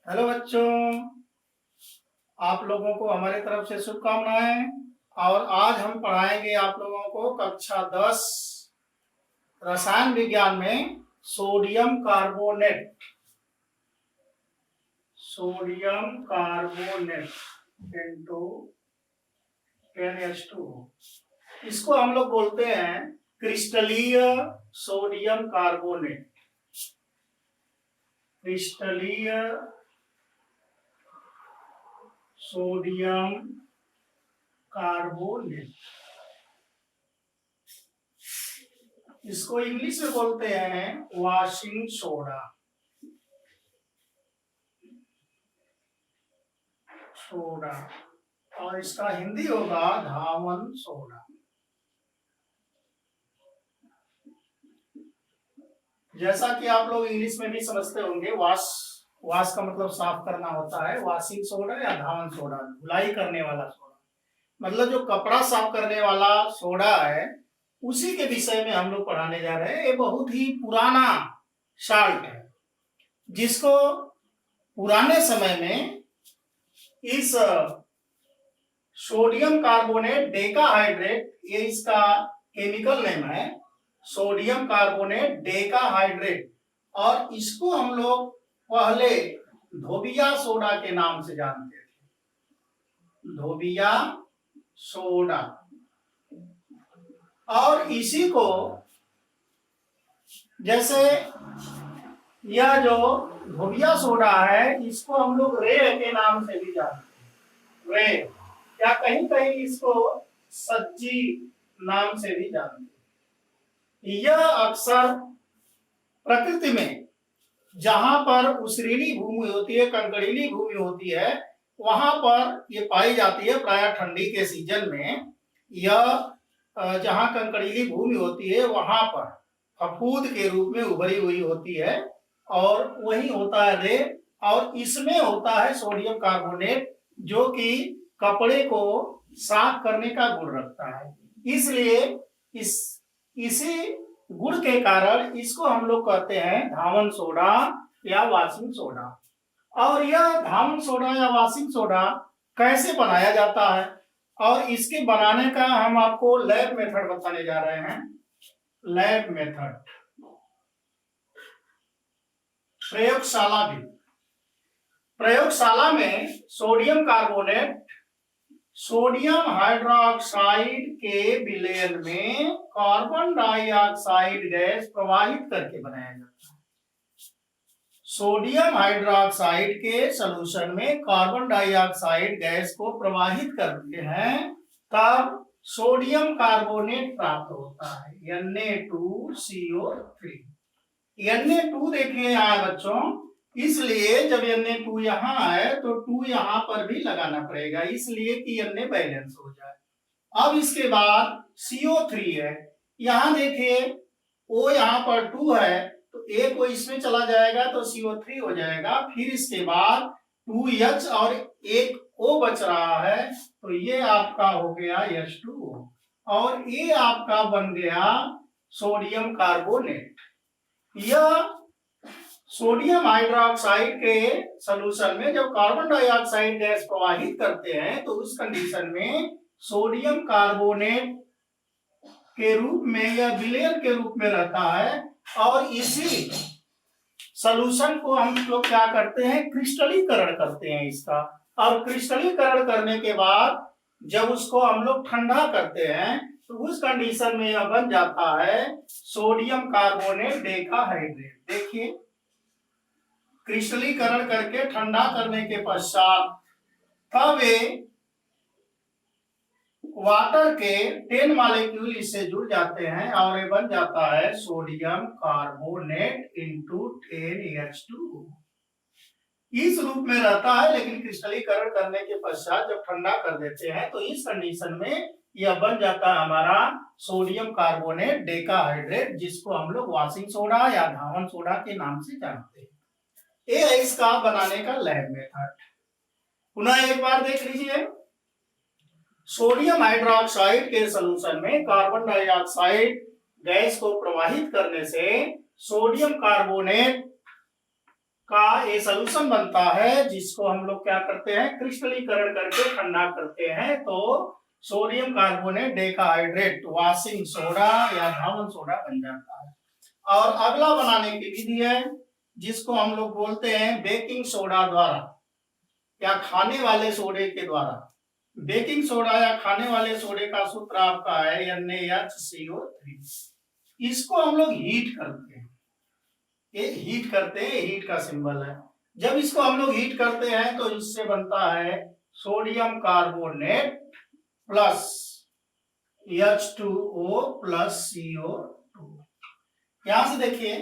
Hello बच्चों, आप लोगों को हमारे तरफ से शुभकामनाएं। और आज हम पढ़ाएंगे आप लोगों को कक्षा 10 रसायन विज्ञान में sodium carbonate. Sodium carbonate into NH2। इसको हम लोग बोलते हैं क्रिस्टलीय सोडियम कार्बोनेट। क्रिस्टलीय सोडियम कार्बोनेट, इसको इंग्लिश में बोलते हैं वॉशिंग सोडा। और इसका हिंदी होगा धावन सोडा। जैसा कि आप लोग इंग्लिश में भी समझते होंगे, वॉश का मतलब साफ करना होता है। वॉशिंग सोडा या धावन सोडा धुलाई करने वाला सोडा, मतलब जो कपड़ा साफ करने वाला सोडा है, उसी के विषय में हम लोग पढ़ाने जा रहे हैं। ये बहुत ही पुराना साल्ट है, जिसको पुराने समय में इस सोडियम कार्बोनेट डेकाहाइड्रेट, ये इसका केमिकल नेम है, सोडियम कार्बोनेट डेकाहाइड्रेट। और इसको हम लोग पहले धोबिया सोडा के नाम से जानते थे, धोबिया सोडा। और इसी को जैसे यह जो धोबिया सोडा है, इसको हम लोग रे के नाम से भी जानते हैं, रे, या कहीं कहीं इसको सज्जी नाम से भी जानते हैं। यह अक्सर प्रकृति में जहां पर उसरीली भूमि होती है, कंकड़ीली भूमि होती है, वहां पर ये पाई जाती है। प्रायः ठंडी के सीजन में यह जहां कंकड़ीली भूमि होती है, वहां पर फफूद के रूप में उभरी हुई होती है, और वही होता है रे। और इसमें होता है सोडियम कार्बोनेट, जो कि कपड़े को साफ करने का गुण रखता है। इसलिए इसी गुण के कारण इसको हम लोग कहते हैं धावन सोडा या वॉशिंग सोडा। और यह धावन सोडा या वॉशिंग सोडा कैसे बनाया जाता है, और इसके बनाने का हम आपको लैब मेथड बताने जा रहे हैं। लैब मेथड, प्रयोगशाला भी। प्रयोगशाला में सोडियम कार्बोनेट सोडियम हाइड्रोक्साइड के विलयन में कार्बन डाइऑक्साइड गैस प्रवाहित करके बनाया जाता है। सोडियम हाइड्रोक्साइड के सॉल्यूशन में कार्बन डाइऑक्साइड गैस को प्रवाहित करते हैं, तब सोडियम कार्बोनेट प्राप्त होता है, Na2CO3। Na2 देखिए यहाँ बच्चों, इसलिए जब Na2 यहाँ है तो 2 यहाँ पर भी लगाना पड़ेगा, इसलिए कि Na बैलेंस हो जाए। अब इसके बाद CO3 है, यहाँ देखिए O यहाँ पर 2 है, तो एक O इसमें चला जाएगा तो CO3 हो जाएगा। फिर इसके बाद 2H और एक O बच रहा है, तो ये आपका हो गया H2O, और ये आपका बन गया सोडियम कार्बोनेट। यह सोडियम हाइड्रोक्साइड के सॉल्यूशन में जब कार्बन डाइऑक्साइड गैस प्रवाहित करते हैं, तो उस कंडीशन में सोडियम कार्बोनेट के रूप में या विलयन के रूप में रहता है। और इसी सॉल्यूशन को हम लोग क्या करते हैं, क्रिस्टलीकरण करते हैं इसका। और क्रिस्टलीकरण करने के बाद जब उसको हम लोग ठंडा करते हैं, तो उस कंडीशन में यह बन जाता है सोडियम कार्बोनेट डेकाहाइड्रेट। देखिए, क्रिस्टलीकरण करके ठंडा करने के पश्चात तब ये वाटर के 10 मॉलिक्यूल इससे जुड़ जाते हैं, और ये बन जाता है सोडियम कार्बोनेट इनटू 10H2। इस रूप में रहता है, लेकिन क्रिस्टलीकरण करने के पश्चात जब ठंडा कर देते हैं, तो इस कंडीशन में यह बन जाता है हमारा सोडियम कार्बोनेट डेकाहाइड्रेट, जिसको हम लोग वॉशिंग सोडा या धावन सोडा के नाम से जानते हैं। ये है इसका बनाने का लैब मेथड। पुनः एक बार देख लीजिए, सोडियम हाइड्रोक्साइड के सॉल्यूशन में कार्बन डाइऑक्साइड गैस को प्रवाहित करने से सोडियम कार्बोनेट का ये सॉल्यूशन बनता है, जिसको हम लोग क्या करते हैं, क्रिस्टलीकरण करके ठंडा करते हैं, तो sodium carbonate decahydrate washing soda या धावन सोडा बन जाता है। और अगला बनाने की विधि है जिसको हम लोग बोलते हैं बेकिंग सोडा द्वारा या खाने वाले सोडे के द्वारा। बेकिंग सोडा या खाने वाले सोडे का सूत्र आपका है NaHCO3। इसको हम लोग हीट करते हैं, ये हीट करते हैं, हीट का सिंबल है। जब इसको हम लोग हीट करते हैं तो इससे बनता है sodium carbonate plus H2O plus CO2। यहां से देखिए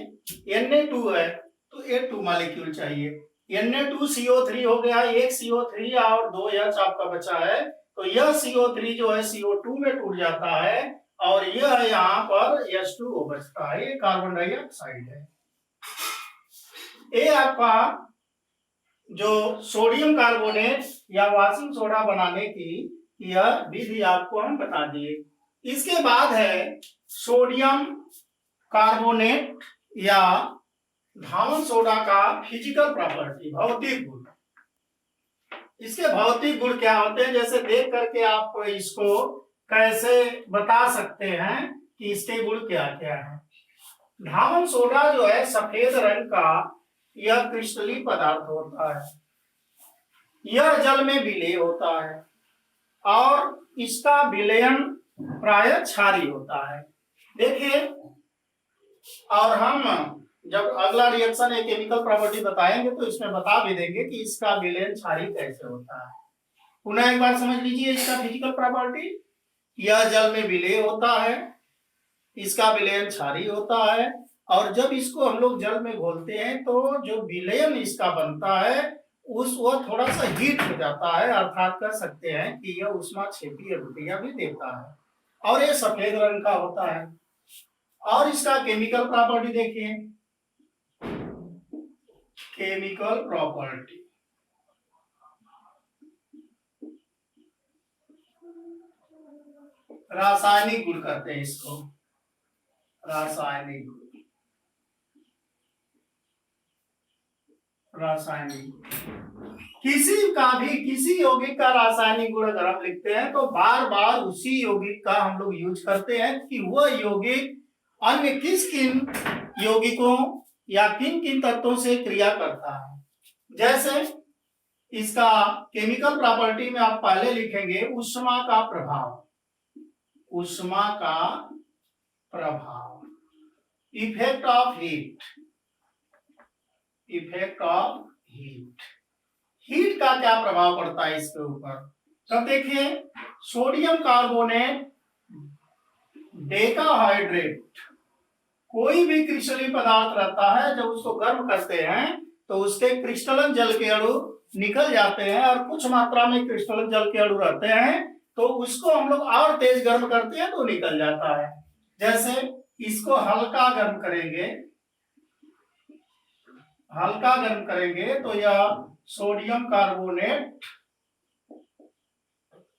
Na2 है तो 2 मॉलिक्यूल चाहिए, Na2CO3 हो गया, एक CO3 और 2 H आपका बचा है, तो यह CO3 जो है CO2 में टूट जाता है और यह यहाँ पर H2O बचता है, ये कार्बन डाइऑक्साइड है। ये आपका जो सोडियम कार्बोनेट या वॉशिंग सोडा बनाने की यह विधि आपको हम बता दिए। इसके बाद है सोडियम कार्बोनेट या धावन सोडा का फिजिकल प्रॉपर्टी, भौतिक गुण। इसके भौतिक गुण क्या होते हैं, जैसे देख करके आप इसको कैसे बता सकते हैं कि इसके गुण क्या क्या है। धावन सोडा जो है सफेद रंग का, यह क्रिस्टलीय पदार्थ होता है, यह जल में विलेय होता है और इसका विलयन प्रायः क्षारीय होता है। देखिए, और हम जब अगला रिएक्शन एक केमिकल प्रॉपर्टी बताएंगे तो इसमें बता भी देंगे कि इसका विलयन क्षारीय कैसे होता है। पुनः एक बार समझ लीजिए इसका फिजिकल प्रॉपर्टी, यह जल में विलेय होता है, इसका विलयन क्षारीय होता है और जब इसको हम लोग जल में घोलते हैं तो जो विलयन इसका बनता है वह थोड़ा सा हीट हो जाता है, अर्थात कह सकते हैं कि यह ऊष्माक्षेपीय अभिक्रिया भी देता है और यह सफेद रंग का होता है। और इसका केमिकल प्रॉपर्टी देखिए, केमिकल प्रॉपर्टी रासायनिक गुण कहते हैं इसको, रासायनिक गुण, रासायनिक। किसी यौगिक का रासायनिक गुण अगर हम लिखते हैं तो बार बार उसी यौगिक का हम लोग यूज करते हैं कि वह यौगिक अन्य किस किन यौगिकों या किन किन तत्वों से क्रिया करता है। जैसे इसका केमिकल प्रॉपर्टी में आप पहले लिखेंगे ऊष्मा का प्रभाव, ऊष्मा का प्रभाव, effect of heat, effect of heat, heat का क्या प्रभाव पड़ता है इसके ऊपर। तब देखिए सोडियम कार्बोनेट डेकाहाइड्रेट, कोई भी क्रिस्टलीय पदार्थ रहता है जब उसको गर्म करते हैं तो उसके क्रिस्टलन जल के अणु निकल जाते हैं और कुछ मात्रा में क्रिस्टलन जल के अणु रहते हैं तो उसको हम लोग और तेज गर्म करते हैं तो निकल जाता है। जैसे इसको हल्का गर्म करेंगे, हल्का गर्म करेंगे तो यह sodium carbonate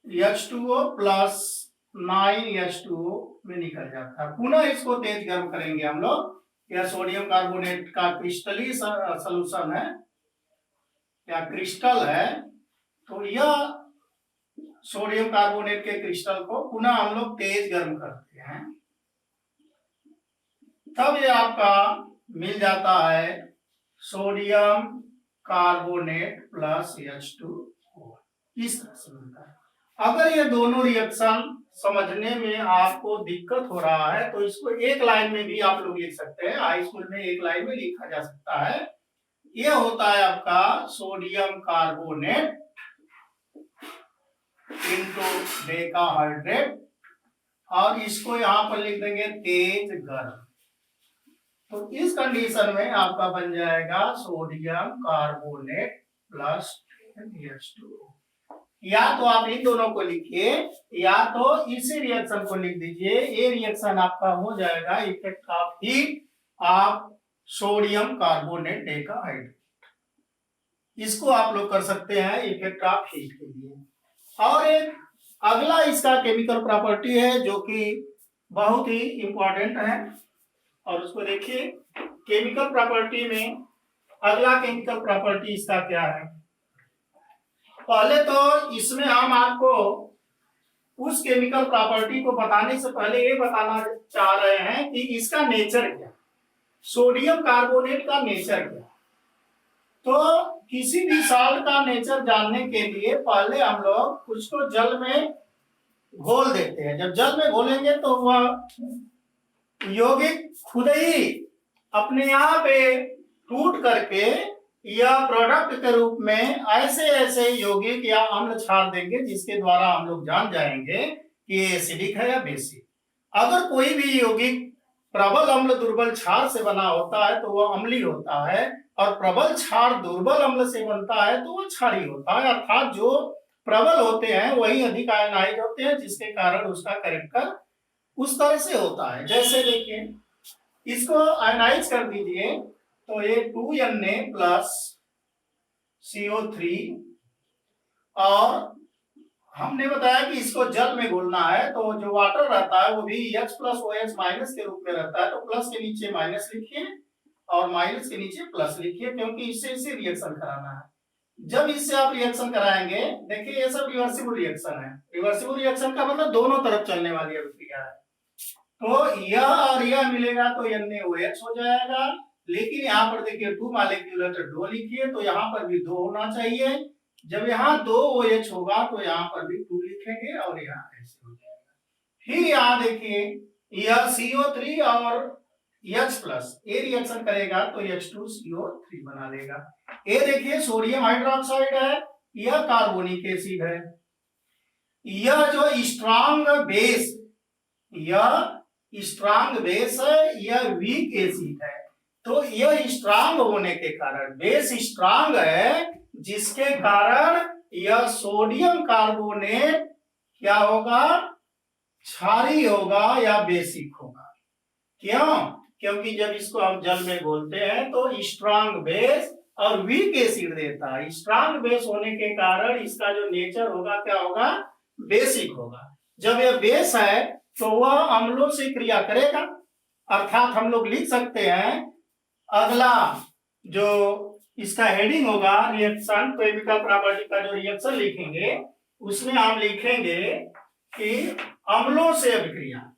H2O plus 9H2O में निकल जाता है। पुनः इसको तेज गर्म करेंगे हम लोग, यह सोडियम कार्बोनेट का क्रिस्टलीय सॉल्यूशन है या क्रिस्टल है, तो यह सोडियम कार्बोनेट के क्रिस्टल को पुनः हम लोग तेज गर्म करते हैं, तब यह आपका मिल जाता है सोडियम कार्बोनेट प्लस H2O, इस तरह से मिलता है। अगर ये दोनों रिएक्शन समझने में आपको दिक्कत हो रहा है तो इसको एक लाइन में भी आप लोग लिख सकते हैं, हाई स्कूल में एक लाइन में लिखा जा सकता है। यह होता है आपका सोडियम कार्बोनेट इनटू डेकाहाइड्रेट और इसको यहां पर लिख देंगे तेज गर्म। तो इस कंडीशन में आपका बन जाएगा सोडियम कार्बोनेट प्लस H2O। या तो आप इन दोनों को लिखिए या तो इसी रिएक्शन को लिख दीजिए। ये रिएक्शन आपका हो जाएगा effect of heat of sodium carbonate decahydrate. इसको आप लोग कर सकते हैं इफेक्ट ऑफ हीट के लिए। और एक अगला इसका केमिकल प्रॉपर्टी है जो कि बहुत ही इंपॉर्टेंट है और उसको देखिए। केमिकल प्रॉपर्टी में अगला केमिकल प्रॉपर्टी इसका क्या है? पहले तो इसमें हम आपको उस केमिकल प्रॉपर्टी को बताने से पहले ये बताना चाह रहे हैं कि इसका नेचर क्या, सोडियम कार्बोनेट का नेचर क्या। तो किसी भी सॉल्ट का नेचर जानने के लिए पहले हम लोग कुछ को जल में घोल देते हैं। जब जल में घोलेंगे तो वह यौगिक खुद ही अपने आप टूट करके या प्रोडक्ट के रूप में ऐसे ऐसे यौगिक या अम्ल छाड़ देंगे जिसके द्वारा हम लोग जान जाएंगे कि ये एसिडिक है या बेसिक। अगर कोई भी यौगिक प्रबल अम्ल दुर्बल क्षार से बना होता है तो वह अम्लीय होता है, और प्रबल क्षार दुर्बल अम्ल से बनता है तो वह क्षारीय होता है। अर्थात जो प्रबल होते हैं वही अधिक आयनाइज होते हैं, जिसके कारण उसका कैरेक्टर उस तरह से होता है। जैसे देखिए, इसको आयनाइज कर दीजिए तो ये 2Na प्लस CO3, और हमने बताया कि इसको जल में घोलना है तो जो वाटर रहता है वो भी H प्लस OH माइनस के रूप में रहता है। तो प्लस के नीचे माइनस लिखिए और माइनस के नीचे प्लस लिखिए, क्योंकि इससे इसे रिएक्शन कराना है। जब इससे आप रिएक्शन कराएंगे, देखिए ये सब रिवर्सिबल रिएक्शन है। रिवर्सिबल रिएक्शन का मतलब दोनों तरफ चलने वाली अभिक्रिया है। तो यह और यह मिलेगा तो NaOH हो जाएगा, लेकिन यहाँ पर देखिए 2 मॉलिक्यूल तो 2 लिखिए, तो यहाँ पर भी 2 होना चाहिए। जब यहाँ 2 OH होगा तो यहाँ पर भी 2 लिखेंगे और यहाँ ऐसे हो जाएगा। फिर यहाँ देखिए यह CO3 और H प्लस ये रिएक्शन करेगा तो H2CO3 बना देगा। ये देखिए सोडियम हाइड्रोक्साइड है, यह कार्बोनिक एसिड है। यह जो स्ट्रांग बेस, यह स्ट्रांग बेस है, यह वीक एसिड है। तो यह स्ट्रांग होने के कारण, बेस स्ट्रांग है, जिसके कारण यह सोडियम कार्बोनेट क्या होगा, क्षारीय होगा या बेसिक होगा। क्यों? क्योंकि जब इसको हम जल में घोलते हैं तो स्ट्रांग बेस और वीक एसिड देता है। स्ट्रांग बेस होने के कारण इसका जो नेचर होगा क्या होगा, बेसिक होगा। जब यह बेस है तो वह अम्लों से क्रिया करेगा। अर्थात हम लोग लिख सकते हैं, अगला जो इसका हेडिंग होगा रिएक्शन केमिकल प्रॉपर्टी का जो रिएक्शन लिखेंगे उसमें हम लिखेंगे कि अम्लों से अभिक्रिया,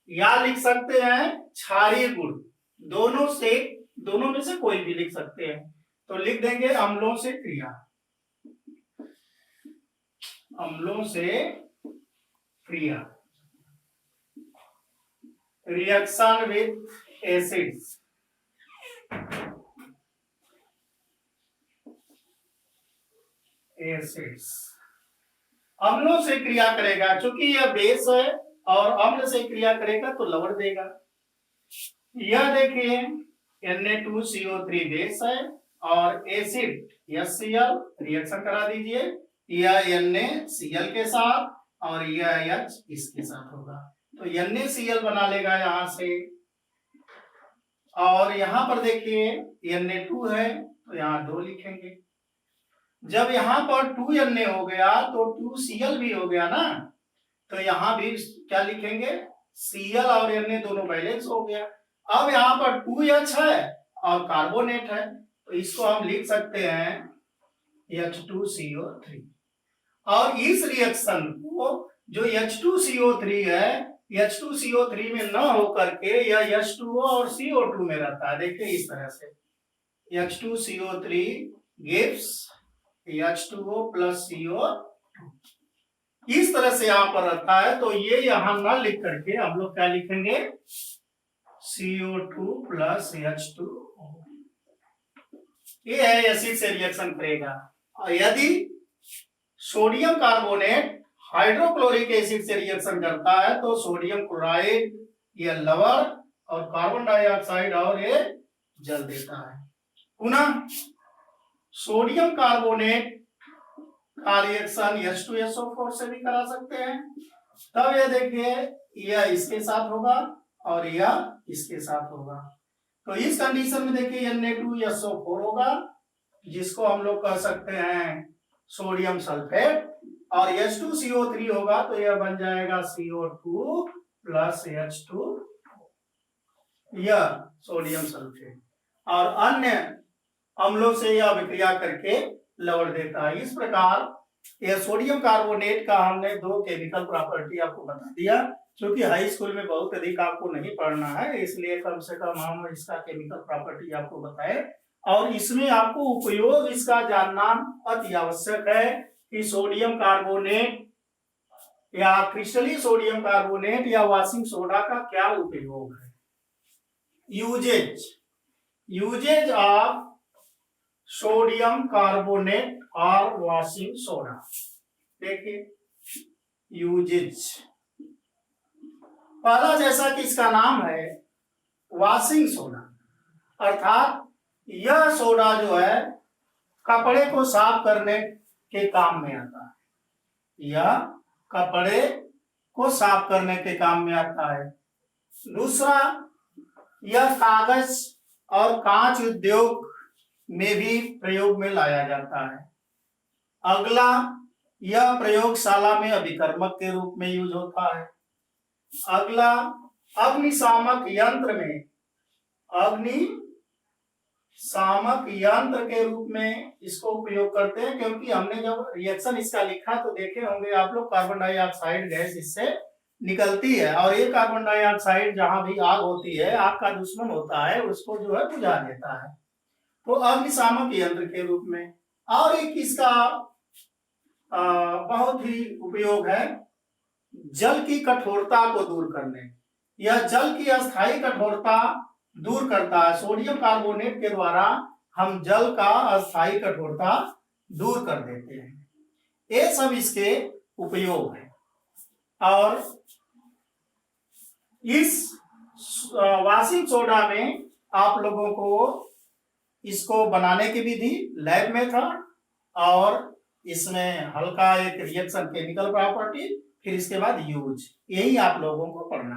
या लिख सकते हैं क्षारीय गुण, दोनों में से कोई भी लिख सकते हैं। तो लिख देंगे अम्लों से क्रिया, अम्लों से क्रिया, रिएक्शन विथ एसिड्स। एसिड्स अम्लों से क्रिया करेगा, क्योंकि यह बेस है और अम्ल से क्रिया करेगा तो लवण देगा। यह देखिए Na2CO3 बेस है और एसिड HCl रिएक्शन करा दीजिए, यह NaCl के साथ और यह H इसके साथ होगा। तो NaCl बना लेगा यहां से, और यहां पर देखिए Na2 है तो यहां 2 लिखेंगे। जब यहां पर 2Na हो गया तो 2Cl भी हो गया ना, तो यहां भी क्या लिखेंगे, Cl और Na दोनों बैलेंस हो गया। अब यहां पर 2H है और कार्बोनेट है, तो इसको हम लिख सकते हैं H2CO3। और इस रिएक्शन को जो H2CO3 है, H2CO3 में न होकर के यह H2O और CO2 में रहता है। देखिए इस तरह से H2CO3 gives H2O plus CO2, इस तरह से यहां पर रहता है। तो ये यहां न लिख करके हम लोग क्या लिखेंगे, CO2 plus H2O। ये है एसिड से रिएक्शन करेगा। और यदि सोडियम कार्बोनेट हाइड्रोक्लोरिक एसिड से रिएक्शन करता है तो सोडियम क्लोराइड ये लवण और कार्बन डाइऑक्साइड और ये जल देता है। पुनः सोडियम कार्बोनेट का रिएक्शन H2SO4 से भी करा सकते हैं। तब ये देखिए यह इसके साथ होगा और यह इसके साथ होगा। तो इस कंडीशन में देखिए Na2SO4 होगा, जिसको हम लोग कह सकते हैं सोडियम सल्फेट, और H2CO3 होगा तो यह बन जाएगा CO2 प्लस H2, यह सोडियम सल्फेट। और अन्य अम्लों से यह अभिक्रिया करके लवण देता है। इस प्रकार यह सोडियम कार्बोनेट का हमने 2 केमिकल प्रॉपर्टी आपको बता दिया। क्योंकि हाई स्कूल में बहुत अधिक आपको नहीं पढ़ना है, इसलिए कम से कम हम इसका केमिकल प्रॉपर्टी आपको बताए, और इसमें आपको उपयोग इसका जानना अति आवश्यक है कि सोडियम कार्बोनेट या क्रिस्टलीय सोडियम कार्बोनेट या वॉशिंग सोडा का क्या उपयोग है। यूजेज ऑफ सोडियम कार्बोनेट और वॉशिंग सोडा। देखिए यूजेज, पहला जैसा कि इसका नाम है वॉशिंग सोडा, अर्थात यह सोडा जो है कपड़े को साफ करने के काम में आता है। यह कपड़े को साफ करने के काम में आता है। दूसरा, यह कागज और कांच उद्योग में भी प्रयोग में लाया जाता है। अगला, यह प्रयोगशाला में अभिकर्मक के रूप में यूज होता है। अगला, अग्निशामक यंत्र में, अग्निशामक यंत्र के रूप में इसको उपयोग करते हैं, क्योंकि हमने जब रिएक्शन इसका लिखा तो देखे होंगे आप लोग, कार्बन डाइऑक्साइड गैस इससे निकलती है, और ये कार्बन डाइऑक्साइड जहां भी आग होती है, आग का दुश्मन होता है, उसको जो है बुझा देता है। तो अग्निशामक यंत्र के रूप में। और एक इसका बहुत ही उपयोग है जल की कठोरता को दूर करने। यह जल की अस्थायी कठोरता दूर करता है। सोडियम कार्बोनेट के द्वारा हम जल का अस्थायी कठोरता दूर कर देते हैं। ये सब इसके उपयोग है। और इस वॉशिंग सोडा में आप लोगों को इसको बनाने की विधि, लैब मेथड, और इसमें हल्का एक रिएक्शन केमिकल प्रॉपर्टी, फिर इसके बाद यूज, यही आप लोगों को पढ़ना